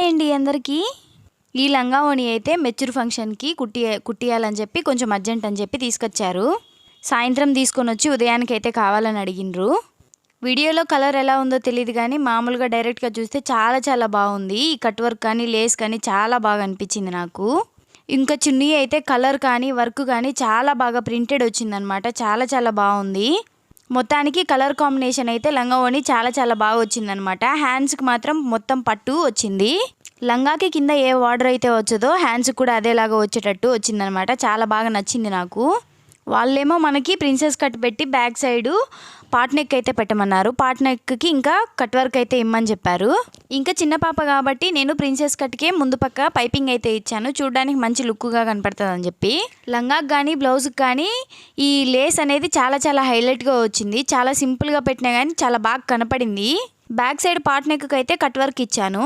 అండి అందరికీ. ఈ లంగా ఓణి అయితే మెచ్యూర్ ఫంక్షన్కి కుట్టియాలని చెప్పి కొంచెం అర్జెంట్ అని చెప్పి తీసుకొచ్చారు. సాయంత్రం తీసుకొని వచ్చి ఉదయానికి అయితే కావాలని అడిగినరు. వీడియోలో కలర్ ఎలా ఉందో తెలియదు కానీ మామూలుగా డైరెక్ట్గా చూస్తే చాలా చాలా బాగుంది. ఈ కట్ వర్క్ కానీ లేస్ కానీ చాలా బాగా అనిపించింది నాకు. ఇంకా చున్నీ అయితే కలర్ కానీ వర్క్ కానీ చాలా బాగా ప్రింటెడ్ వచ్చిందనమాట. చాలా చాలా బాగుంది. మొత్తానికి కలర్ కాంబినేషన్ అయితే లంగా ఓణి చాలా చాలా బాగా వచ్చిందనమాట. హ్యాండ్స్కి మాత్రం మొత్తం పట్టు వచ్చింది. లంగాకి కింద ఏ బార్డర్ అయితే వచ్చేదో హ్యాండ్స్కి కూడా అదేలాగా వచ్చేటట్టు వచ్చిందనమాట. చాలా బాగా నచ్చింది నాకు. వాళ్ళేమో మనకి ప్రిన్సెస్ కట్ పెట్టి బ్యాక్ సైడు పాట్ నెక్ అయితే పెట్టమన్నారు. పాట్ నెక్కి ఇంకా కట్ వర్క్ అయితే ఇమ్మని చెప్పారు. ఇంకా చిన్న పాప కాబట్టి నేను ప్రిన్సెస్ కట్కే ముందు పక్క పైపింగ్ అయితే ఇచ్చాను, చూడడానికి మంచి లుక్గా కనపడుతుంది అని చెప్పి. లంగాకి కానీ బ్లౌజ్కి కానీ ఈ లేస్ అనేది చాలా చాలా హైలైట్గా వచ్చింది. చాలా సింపుల్గా పెట్టినా కానీ చాలా బాగా కనపడింది. బ్యాక్ సైడ్ పాట్ నెక్కి అయితే కట్ వర్క్ ఇచ్చాను.